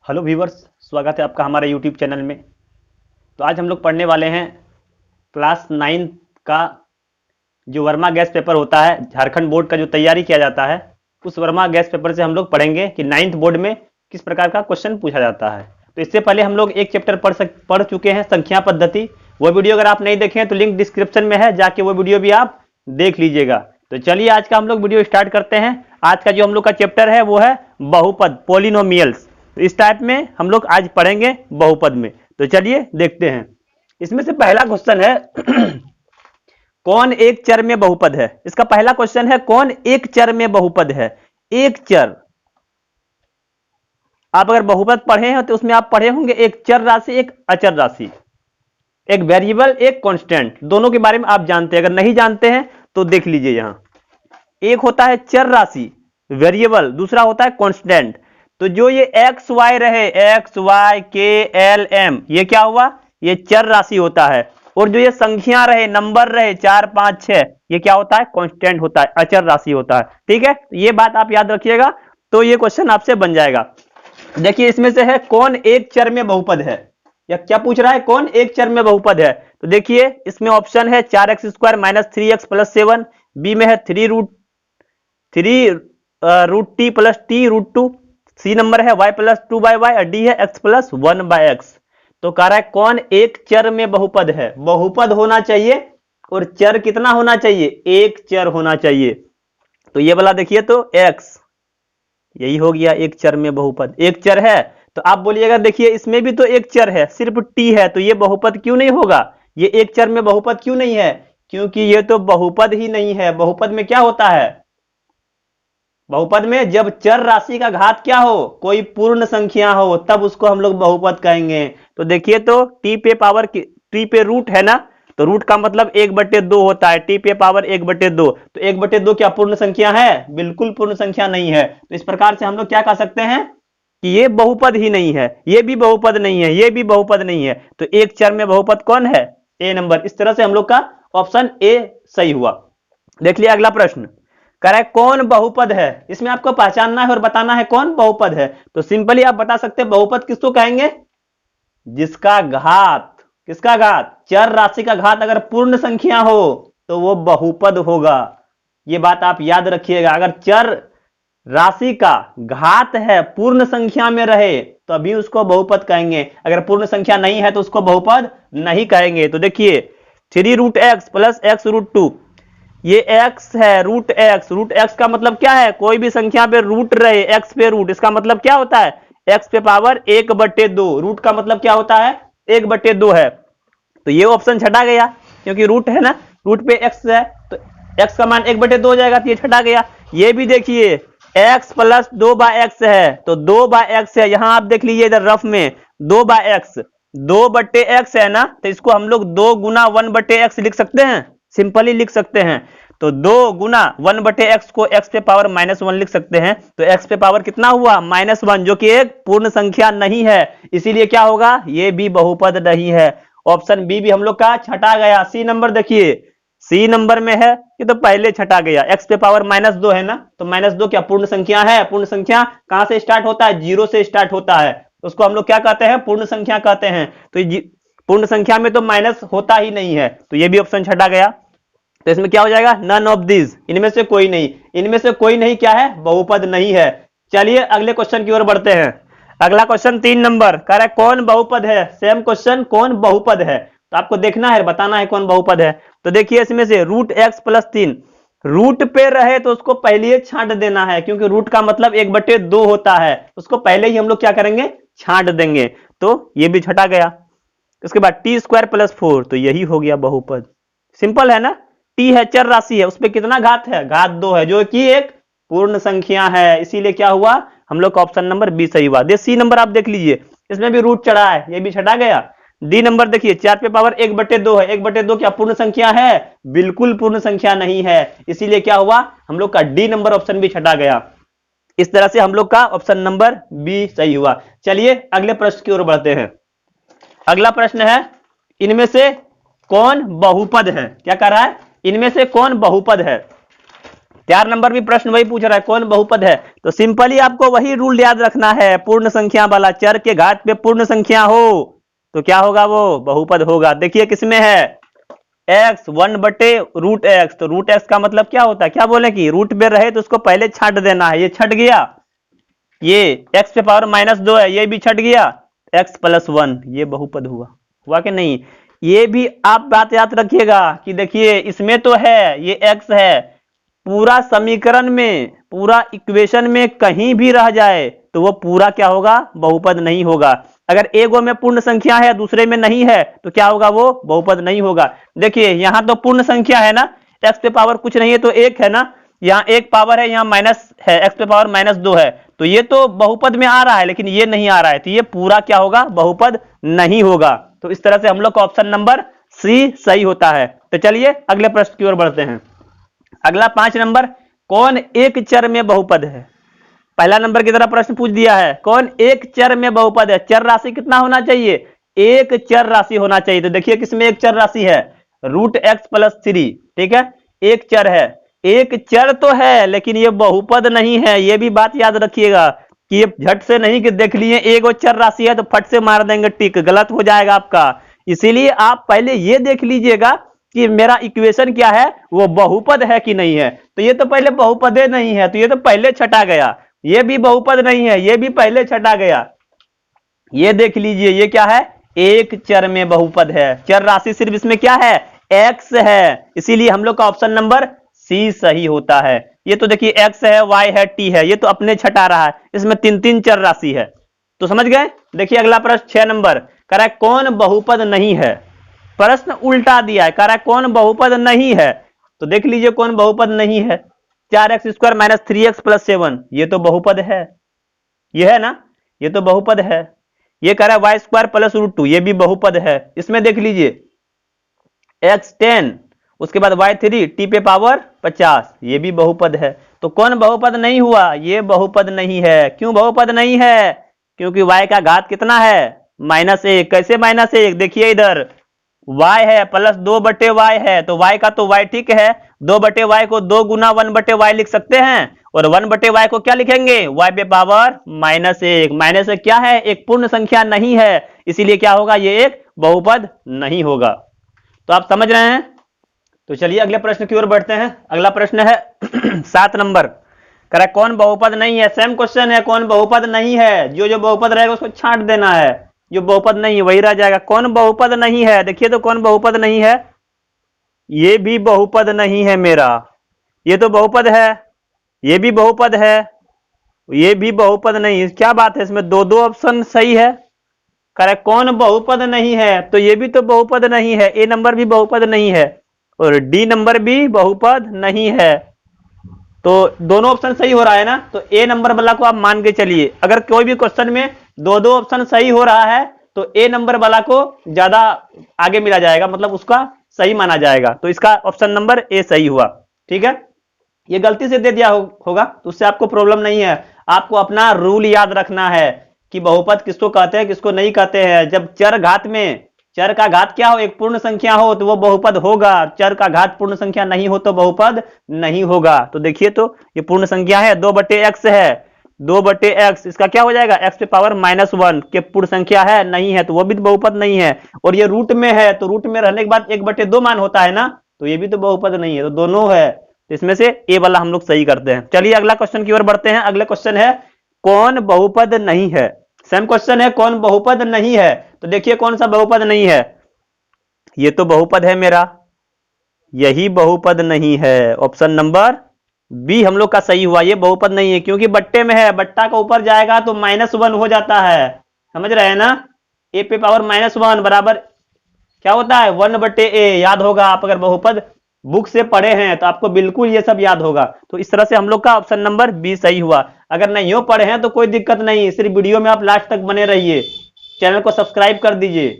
Hello viewers, स्वागत है आपका हमारे यूट्यूब चैनल में। तो आज हम लोग पढ़ने वाले हैं क्लास 9 का जो वर्मा गैस पेपर होता है, झारखंड बोर्ड का जो तैयारी किया जाता है, उस वर्मा गैस पेपर से हम लोग पढ़ेंगे कि 9th बोर्ड में किस प्रकार का क्वेश्चन पूछा जाता है। तो इससे पहले हम लोग एक चैप्टर पढ़ चुके हैं, संख्या पद्धति। वो वीडियो अगर आप नहीं देखें तो लिंक डिस्क्रिप्शन में है, जाके वो वीडियो भी आप देख लीजिएगा। तो चलिए आज का हम लोग वीडियो स्टार्ट करते हैं। आज का जो हम लोग का चैप्टर है वो है बहुपद, पोलिनोमियल्स। तो इस टाइप में हम लोग आज पढ़ेंगे बहुपद में। तो चलिए देखते हैं। इसमें से पहला क्वेश्चन है कौन एक चर में बहुपद है। इसका पहला क्वेश्चन है कौन एक चर में बहुपद है। एक चर, आप अगर बहुपद पढ़े हैं तो उसमें आप पढ़े होंगे एक चर राशि, एक अचर राशि, एक वेरिएबल, एक कांस्टेंट। दोनों के बारे में आप जानते हैं। अगर नहीं जानते हैं तो देख लीजिए। यहां एक होता है चर राशि, वेरिएबल, दूसरा होता है कांस्टेंट। तो जो ये एक्स वाई रहे, एक्स वाई के एल एम, ये क्या हुआ, ये चर राशि होता है। और जो ये संख्या रहे, नंबर रहे 4 5 6, ये क्या होता है, कांस्टेंट होता है, अचर राशि होता है। ठीक है, ये बात आप याद रखिएगा तो ये क्वेश्चन आपसे बन जाएगा। देखिए इसमें से है कौन एक चर में बहुपद है, या क्या पूछ रहा है, कौन एक चर में बहुपद है। तो देखिए इसमें ऑप्शन है 4x square minus 3x plus 7, B में है 3 root t plus t root 2, C number है y प्लस 2/y और डी है x प्लस 1/x। तो कह रहा है कौन एक चर में बहुपद है। बहुपद होना चाहिए और चर कितना होना चाहिए, एक चर होना चाहिए। तो ये वाला देखिए तो x, यही हो गया एक चर में बहुपद, एक चर है। तो आप बोलिएगा देखिए इसमें भी तो एक चर है, सिर्फ t है, तो ये बहुपद क्यों नहीं होगा, ये एक चर में बहुपद क्यों नहीं है, क्योंकि ये तो बहुपद ही नहीं है। बहुपद में क्या होता है, बहुपद में जब चर राशि का घात क्या हो, कोई पूर्ण संख्या हो, तब उसको हम लोग बहुपद कहेंगे। तो देखिए तो टी पे पावर, टी पे रूट है ना, तो रूट का मतलब 1/2 होता है, टी पे पावर 1/2। तो 1/2 क्या पूर्ण संख्या है, बिल्कुल पूर्ण संख्या नहीं है। तो इस प्रकार से हम लोग क्या कह सकते हैं कि ये बहुपद ही नहीं है, ये भी बहुपद नहीं है, ये भी बहुपद नहीं है। तो एक चर में बहुपद कौन है, ए नंबर। इस तरह से हम लोग का ऑप्शन ए सही हुआ। देख लिया अगला प्रश्न, कह रहा है कौन बहुपद है। इसमें आपको पहचानना है और बताना है कौन बहुपद है। तो सिंपली आप बता सकते हैं बहुपद किसको कहेंगे, जिसका घात, किसका घात, चर राशि का घात अगर पूर्ण संख्या हो तो वो बहुपद होगा। ये बात आप याद रखिएगा। अगर चर राशि का घात है, पूर्ण संख्या में रहे, तो अभी उसको बहुपद कहेंगे। अगर पूर्ण संख्या नहीं है तो उसको बहुपद नहीं कहेंगे। तो देखिए 3 root x plus x root 2, ये x है, रूट एक्स का मतलब क्या है, कोई भी संख्या पे रूट रहे, x पे रूट, इसका मतलब क्या होता है, x पे पावर 1/2। रूट का मतलब क्या होता है, 1/2 है। तो ये ऑप्शन छटा गया, क्योंकि रूट है ना, रूट पे x है तो x का मान 1/2 हो जाएगा, तो ये छटा गया। ये भी देखिए x प्लस 2/x है, तो 2/x है। यहां आप देख लीजिए इधर रफ में 2/x, 2/x है ना, तो इसको हम लोग 2 गुना 1/x लिख सकते हैं, सिंपली लिख सकते हैं। तो 2 गुना 1/x को x पे पावर -1 लिख सकते हैं। तो x पे पावर कितना हुआ, -1, जो कि एक पूर्ण संख्या नहीं है, इसीलिए क्या होगा, ये भी बहुपद नहीं है। ऑप्शन बी भी हम लोग का छटा गया। सी नंबर देखिए, सी नंबर में है, ये तो पहले छटा गया। x पे पावर -2 है ना, तो -2 क्या पूर्ण संख्या है, पूर्ण संख्या कहां से स्टार्ट होता है, 0 से स्टार्ट होता है, तो उसको हम लोग क्या कहते हैं, पूर्ण संख्या कहते हैं। तो पूर्ण संख्या में तो माइनस होता ही नहीं है, तो ये भी ऑप्शन छटा गया। तो इसमें क्या हो जाएगा, नन ऑफ दिस, इनमें से कोई नहीं, इनमें से कोई नहीं क्या है, बहुपद नहीं है। चलिए अगले क्वेश्चन की ओर बढ़ते हैं। अगला क्वेश्चन 3 नंबर कह रहा है कौन बहुपद है। सेम क्वेश्चन, कौन बहुपद है, तो आपको देखना है, बताना है कौन बहुपद है। तो देखिए इसमें से रूट एक्स प्लस 3, रूट पे रहे तो उसको पहले ही छांट देना है, क्योंकि रूट का मतलब 1/2 होता है, उसको पहले ही हम लोग क्या करेंगे, छांट देंगे। तो ये भी छटा गया। उसके बाद टी स्क्वायर प्लस 4, तो यही हो गया बहुपद। सिंपल है ना, टी है, चर राशि है, उसपे कितना घात है, घात 2 है, जो कि एक पूर्ण संख्या है, इसीलिए क्या हुआ, हम लोग का ऑप्शन नंबर बी सही हुआ। सी नंबर आप देख लीजिए, इसमें भी रूट चढ़ा है, ये भी छटा गया। डी नंबर देखिए 4 पे पावर 1/2 है, 1/2 क्या पूर्ण संख्या है, बिल्कुल पूर्ण संख्या नहीं है, इसीलिए क्या हुआ, हम लोग का डी नंबर ऑप्शन भी छटा गया। इस तरह से हम लोग का ऑप्शन नंबर बी सही हुआ। चलिए अगले प्रश्न की ओर बढ़ते हैं। अगला प्रश्न है इनमें से कौन बहुपद है। क्या कह रहा है, इनमें से कौन बहुपद है। 4 नंबर भी प्रश्न वही पूछ रहा है, कौन बहुपद है। तो सिंपली आपको वही रूल याद रखना है, पूर्ण संख्या वाला, चर के घात पे पूर्ण संख्या हो तो क्या होगा, वो बहुपद होगा। देखिए किसमें है, एक्स 1/√x, तो रूट एक्स का मतलब क्या होता है, क्या बोले कि रूट में रहे तो उसको पहले छांट देना है, ये छट गया, ये x पे पावर -2 है, ये भी छट गया, x+1, ये बहुपद हुआ, हुआ कि नहीं। ये भी आप बात याद रखिएगा कि देखिए इसमें तो है ये x है, पूरा समीकरण में, पूरा इक्वेशन में कहीं भी रह जाए तो वो पूरा क्या होगा, बहुपद नहीं होगा। अगर एगो में पूर्ण संख्या है दूसरे में नहीं है तो क्या होगा, वो बहुपद नहीं होगा। देखिए यहां तो पूर्ण संख्या है ना, x पे पावर कुछ नहीं है तो 1 है ना, यहाँ 1 पावर है, यहाँ माइनस है, x पे पावर -2 है, तो ये तो बहुपद में आ रहा है, लेकिन ये नहीं आ रहा है, तो ये पूरा क्या होगा, बहुपद नहीं होगा। तो इस तरह से हम लोग का ऑप्शन नंबर सी सही होता है। तो चलिए अगले प्रश्न की ओर बढ़ते हैं। अगला 5 नंबर, कौन एक चर में बहुपद है। पहला नंबर की तरह प्रश्न पूछ दिया है, कौन एक चर में बहुपद है। चर राशि कितना होना चाहिए, एक चर राशि होना चाहिए। तो देखिए किसमें एक चर राशि है, √x+3, ठीक है, एक चर है, एक चर तो है लेकिन ये बहुपद नहीं है, ये भी बात याद रखिएगा कि ये झट से नहीं कि देख लिए एक चर राशि है तो फट से मार देंगे टिक, गलत हो जाएगा आपका। इसीलिए आप पहले ये देख लीजिएगा कि मेरा इक्वेशन क्या है, वो बहुपद है कि नहीं है। तो ये तो पहले बहुपदे नहीं है, तो ये तो पहले छटा गया, ये भी बहुपद नहीं है, ये भी पहले छटा गया। ये देख लीजिए ये क्या है, एक चर में बहुपद है, चर राशि सिर्फ इसमें क्या है, x है, इसीलिए हम लोग का ऑप्शन नंबर सी सही होता है। ये तो देखिए x है, y है, t है, ये तो अपने छटा रहा है, इसमें 3 चर राशि है। तो समझ गए। देखिए अगला प्रश्न 6 नंबर, कह रहा है कौन बहुपद नहीं है। प्रश्न उल्टा दिया है, कह रहा है कौन बहुपद नहीं है। तो देख लीजिए कौन बहुपद नहीं है, 4x² - 3x + 7, ये तो बहुपद है, ये है ना, ये तो बहुपद है। ये कह रहा है y² + √2, ये भी बहुपद है। इसमें देख लीजिए x10, उसके बाद y3 t पे पावर 50, ये भी बहुपद है। तो कौन बहुपद नहीं हुआ, ये बहुपद नहीं है। क्यों बहुपद नहीं है, क्योंकि y का घात कितना है, -1। कैसे -1, देखिए इधर y है +2/y है, तो y का तो y ठीक है, 2/y को 2 गुना 1/y लिख सकते हैं, और 1/y को क्या लिखेंगे, y पे पावर -1। -1 क्या है, एक पूर्ण संख्या नहीं है, इसीलिए क्या होगा, ये एक बहुपद नहीं होगा। तो आप समझ रहे हैं। तो चलिए अगले प्रश्न की ओर बढ़ते हैं। अगला प्रश्न है 7 नंबर, कह रहा है कौन बहुपद नहीं है। सेम क्वेश्चन है, कौन बहुपद नहीं है, जो जो बहुपद रहेगा उसको छांट देना है, जो बहुपद नहीं है वही रह जाएगा। कौन बहुपद नहीं है, देखिए तो कौन बहुपद नहीं है, ये भी बहुपद नहीं है मेरा, ये तो बहुपद है, ये भी बहुपद है, ये भी बहुपद नहीं है। क्या बात है, इसमें दो दो ऑप्शन सही है। कह रहा है कौन बहुपद नहीं है, तो ये भी तो बहुपद नहीं है, ए नंबर भी बहुपद नहीं है, और डी नंबर भी बहुपद नहीं है। तो दोनों ऑप्शन सही हो रहा है ना, तो ए नंबर वाला को आप मान के चलिए। अगर कोई भी क्वेश्चन में दो दो ऑप्शन सही हो रहा है तो ए नंबर वाला को ज्यादा आगे मिला जाएगा, मतलब उसका सही माना जाएगा। तो इसका ऑप्शन नंबर ए सही हुआ, ठीक है। ये गलती से दे दिया होगा तो उससे आपको प्रॉब्लम नहीं है। आपको अपना रूल याद रखना है कि बहुपद किसको कहते हैं किसको नहीं कहते हैं। जब चर घात में, चर का घात क्या हो, एक पूर्ण संख्या हो तो वो बहुपद होगा, चर का घात पूर्ण संख्या नहीं हो तो बहुपद नहीं होगा। तो देखिए तो ये पूर्ण संख्या है, 2/x है, 2/x, इसका क्या हो जाएगा, x पे पावर -1 के पूर्ण संख्या है नहीं है, तो वो भी तो बहुपद नहीं है। और ये रूट में है, तो रूट में रहने के बाद 1/2 मान होता है ना, तो ये भी तो बहुपद नहीं है। तो दोनों है, तो इसमें से ए वाला हम लोग सही करते हैं। चलिए अगला क्वेश्चन की ओर बढ़ते हैं। अगला क्वेश्चन है कौन बहुपद नहीं है। सेम क्वेश्चन है, कौन बहुपद नहीं है। तो देखिए कौन सा बहुपद नहीं है, ये तो बहुपद है मेरा, यही बहुपद नहीं है। ऑप्शन नंबर बी हम लोग का सही हुआ, ये बहुपद नहीं है क्योंकि बट्टे में है, बट्टा का ऊपर जाएगा तो -1 हो जाता है, समझ रहे हैं ना। ए पे पावर -1 बराबर क्या होता है, 1/a। याद होगा, आप अगर बहुपद बुक से पढ़े हैं तो आपको बिल्कुल ये सब याद होगा। तो इस तरह से हम लोग का ऑप्शन नंबर बी सही हुआ। अगर नहीं हो पढ़े हैं तो कोई दिक्कत नहीं, सिर्फ वीडियो में आप लास्ट तक बने रहिए, चैनल को सब्सक्राइब कर दीजिए,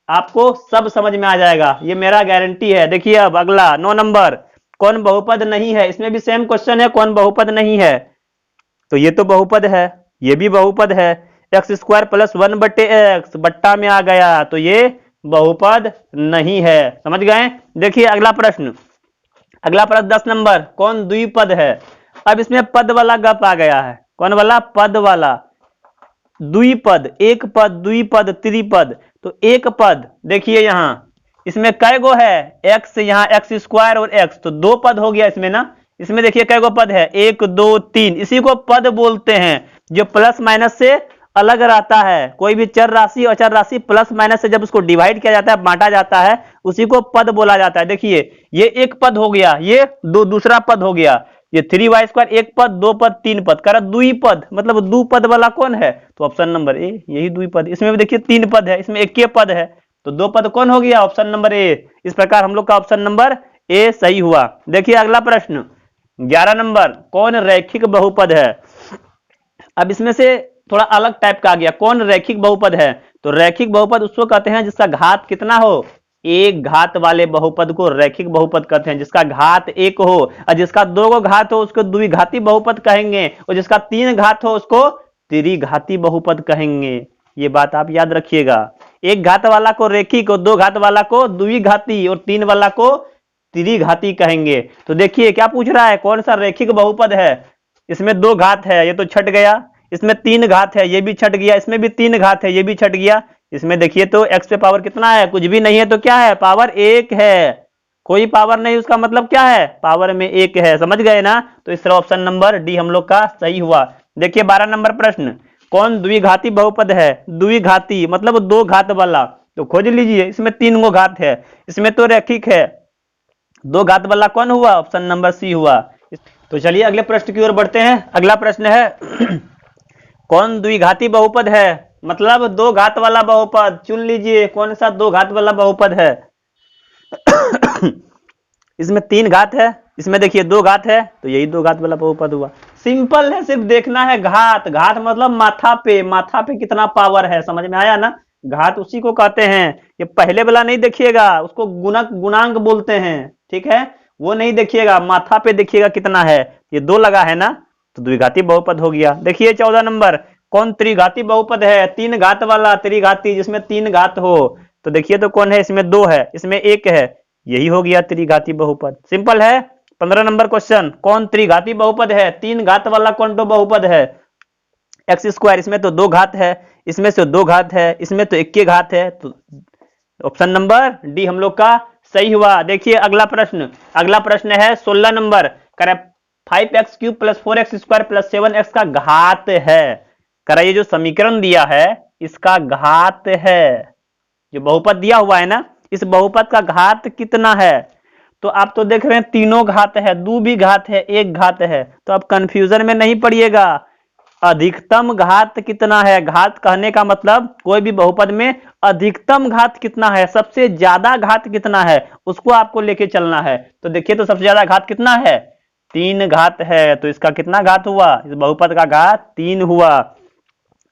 आपको सब समझ में आ जाएगा, ये मेरा गारंटी है। देखिए अब अगला 9 नंबर, कौन बहुपद नहीं है। इसमें भी सेम क्वेश्चन है, कौन बहुपद नहीं है। तो ये तो बहुपद है, ये भी बहुपद है, x² + 1/x बट्टा में आ गया, तो ये बहुपद नहीं है। समझ गए। देखिए अगला प्रश्न अगला प्रश्न 10 नंबर, कौन द्विपद है? अब इसमें पद वाला गप आ गया है। कौन वाला? पद वाला। द्विपद, एक पद, द्विपद, त्रिपद। तो एक पद देखिए यहां, इसमें कै गो है? एक्स, यहाँ एक्स स्क्वायर और एक्स, तो दो पद हो गया इसमें ना। इसमें देखिए कै गो पद है? एक, दो, तीन। इसी को पद बोलते हैं जो प्लस माइनस से अलग रहता है। कोई भी चर राशि, अचर राशि प्लस माइनस से जब उसको डिवाइड किया जाता है, बांटा जाता है, उसी को पद बोला जाता है। देखिए ये एक पद हो गया, ये दूसरा पद हो गया। ये 3y² एक पद, दो पद, तीन पद, करा द्विपद, मतलब दो पद वाला कौन है? तो ऑप्शन नंबर ए, यही द्विपद। इसमें भी देखिए तीन पद है, इसमें एक पद है, तो दो पद कौन हो गया? Option number A. इस प्रकार हम लोग का ऑप्शन नंबर ए सही हुआ। देखिए अगला प्रश्न 11 नंबर, कौन रैखिक बहुपद है? अब इसमें से थोड़ा अलग टाइप का आ गया, कौन रैखिक बहुपद है? तो रैखिक बहुपद उसको कहते हैं जिसका घात कितना हो? एक घात वाले बहुपद को रैखिक बहुपद कहते हैं। जिसका घात एक हो और जिसका दो गो घात हो उसको द्विघाती बहुपद कहेंगे, और जिसका तीन घात हो उसको त्रिघाती बहुपद कहेंगे। ये बात आप याद रखिएगा। एक घात वाला को रैखिक और दो घात वाला को द्विघाती और तीन वाला को त्रिघाती कहेंगे। तो देखिए क्या पूछ रहा है, कौन सा रैखिक बहुपद है? इसमें दो घात है, ये तो छट गया। इसमें तीन घात है, ये भी छट गया। इसमें भी तीन घात है, ये भी छट गया। इसमें देखिए तो x पे पावर कितना है? कुछ भी नहीं है, तो क्या है? पावर एक है। कोई पावर नहीं, उसका मतलब क्या है? पावर में एक है। समझ गए ना? तो इस तरह ऑप्शन नंबर डी हम लोग का सही हुआ। देखिए 12 नंबर प्रश्न, कौन द्विघाती बहुपद है? द्विघाती मतलब दो घात वाला, तो खोज लीजिए। इसमें तीन गो घात है, इसमें तो रैखिक है। दो घात वाला कौन हुआ? ऑप्शन नंबर सी हुआ। तो चलिए अगले प्रश्न की ओर बढ़ते हैं। अगला प्रश्न है कौन द्विघाती बहुपद है? मतलब दो घात वाला बहुपद। चुन लीजिए कौन सा दो घात वाला बहुपद है। इसमें तीन घात है, इसमें देखिए दो घात है, तो यही दो घात वाला बहुपद हुआ। सिंपल है, सिर्फ देखना है घात। घात मतलब माथा पे, माथा पे कितना पावर है। समझ में आया ना? घात उसी को कहते हैं। ये पहले वाला नहीं देखिएगा, उसको गुणक, गुणांक बोलते हैं। ठीक है, वो नहीं देखिएगा, माथा पे देखिएगा कितना है। ये दो लगा है ना, तो द्विघाती बहुपद हो गया। देखिए 14 नंबर, कौन त्रिघाती बहुपद है? तीन घात वाला त्रिघाती, जिसमें तीन घात हो। तो देखिए तो कौन है? इसमें दो है, इसमें एक है, यही हो गया त्रिघाती बहुपद। सिंपल है। 15 नंबर क्वेश्चन, कौन त्रिघाती बहुपद है? तीन घात वाला कौन तो बहुपद है? एक्स स्क्वायर, इसमें तो दो घात है, इसमें से दो घात है, इसमें तो एक के घात है, तो ऑप्शन नंबर डी हम लोग का सही हुआ। देखिए अगला प्रश्न, अगला प्रश्न है 16 नंबर, करें 5x³ + 4x² + 7x का घात है। करा ये जो समीकरण दिया है इसका घात है। जो बहुपद दिया हुआ है ना, इस बहुपद का घात कितना है? तो आप तो देख रहे हैं तीनों घात है, दो भी घात है, एक घात है, तो आप कंफ्यूजन में नहीं पड़िएगा। अधिकतम घात कितना है? घात कहने का मतलब कोई भी बहुपद में अधिकतम घात कितना है, सबसे ज्यादा घात कितना है, उसको आपको लेके चलना है। तो देखिए तो सबसे ज्यादा घात कितना है? तीन घात है, तो इसका कितना घात हुआ? इस बहुपद का घात तीन हुआ।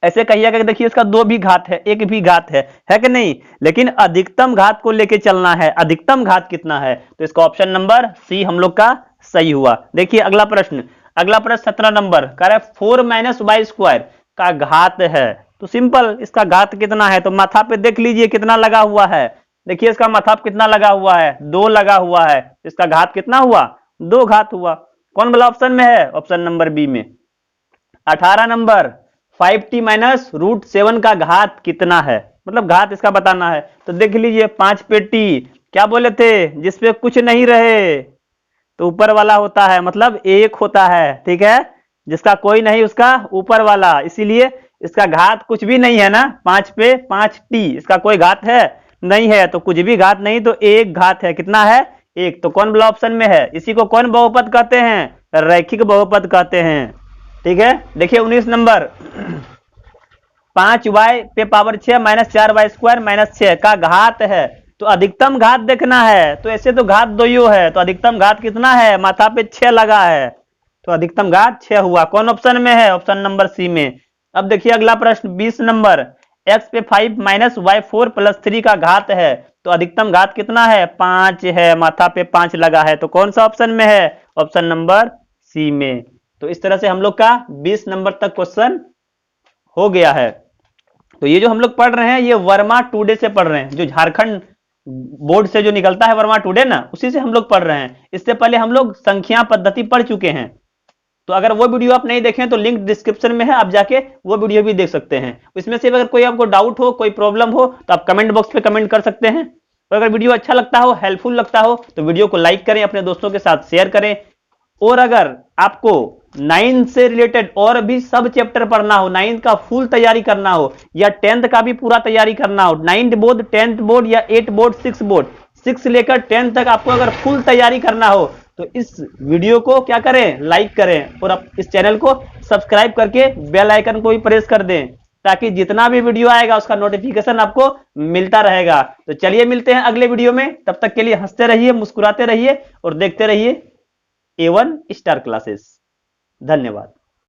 ऐसे कहिएगा कि देखिए इसका दो भी घात है, एक भी घात है कि नहीं? लेकिन अधिकतम घात को लेके चलना है। अधिकतम घात कितना है? तो इसका ऑप्शन नंबर सी हम लोग का सही हुआ। देखिए अगला प्रश्न, अगला प्रश्न 17 नंबर, कह रहे 4 - y² का घात है। तो सिंपल, इसका घात कितना है? तो माथा पे देख लीजिए कितना लगा हुआ है। देखिए इसका माथा पे कितना लगा हुआ है? दो लगा हुआ है। इसका घात कितना हुआ? दो घात हुआ। कौन वाला ऑप्शन में है? ऑप्शन नंबर बी में। 18 नंबर, 5t - √7 का घात कितना है? मतलब घात इसका बताना है। तो देख लीजिए 5 पे टी, क्या बोले थे? जिसपे कुछ नहीं रहे तो ऊपर वाला होता है, मतलब एक होता है। ठीक है, जिसका कोई नहीं उसका ऊपर वाला, इसीलिए इसका घात कुछ भी नहीं है ना। 5 पे 5t, इसका कोई घात है नहीं है, तो कुछ भी घात नहीं, तो एक घात है। कितना है? एक। तो कौन वाला ऑप्शन में है? इसी को कौन बहुपद कहते हैं? रैखिक बहुपद कहते हैं। ठीक है, देखिए 19 नंबर, 5y पे पावर 6 - 4y² - 6 का घात है। तो अधिकतम घात देखना है। तो ऐसे तो घात दो ही है, तो अधिकतम घात कितना है? माथा पे 6 लगा है, तो अधिकतम घात 6 हुआ। कौन ऑप्शन में है? ऑप्शन नंबर सी में। अब देखिए अगला प्रश्न 20 नंबर, x पे 5 - y4 + 3 का घात है। तो अधिकतम घात कितना है? 5 है, माथा पे 5 लगा है, तो कौन सा ऑप्शन में है? ऑप्शन नंबर सी में। तो इस तरह से हम लोग का 20 नंबर तक क्वेश्चन हो गया है। तो ये जो हम लोग पढ़ रहे हैं ये वर्मा टुडे से पढ़ रहे हैं, जो झारखंड बोर्ड से जो निकलता है वर्मा टुडे ना, उसी से हम लोग पढ़ रहे हैं। इससे पहले हम लोग संख्या पद्धति पढ़ चुके हैं। तो अगर वो वीडियो आप नहीं देखें तो लिंक डिस्क्रिप्शन में है, आप जाके वो वीडियो भी देख सकते हैं। इसमें से अगर कोई आपको डाउट हो, कोई प्रॉब्लम हो, तो आप कमेंट बॉक्स पे कमेंट कर सकते हैं। और अगर वीडियो अच्छा लगता हो, हेल्पफुल लगता हो, तो वीडियो को लाइक करें, अपने दोस्तों के साथ शेयर करें। और अगर आपको 9th से रिलेटेड और भी सब चैप्टर पढ़ना हो, 9th का फुल तैयारी करना हो, या 10th का भी पूरा तैयारी करना हो, 9th बोर्ड, 10th बोर्ड या 8 बोर्ड, 6 बोर्ड, 6 से लेकर 10 तक आपको अगर फुल तैयारी करना हो, तो इस वीडियो को क्या करें, लाइक करें, और इस चैनल को सब्सक्राइब करके बेल आइकन को भी प्रेस कर दें, ताकि जितना भी वीडियो आएगा उसका नोटिफिकेशन आपको मिलता रहेगा। तो चलिए मिलते हैं अगले वीडियो में, तब तक के लिए हंसते रहिए, मुस्कुराते रहिए और देखते रहिए A1 स्टार क्लासेस। धन्यवाद।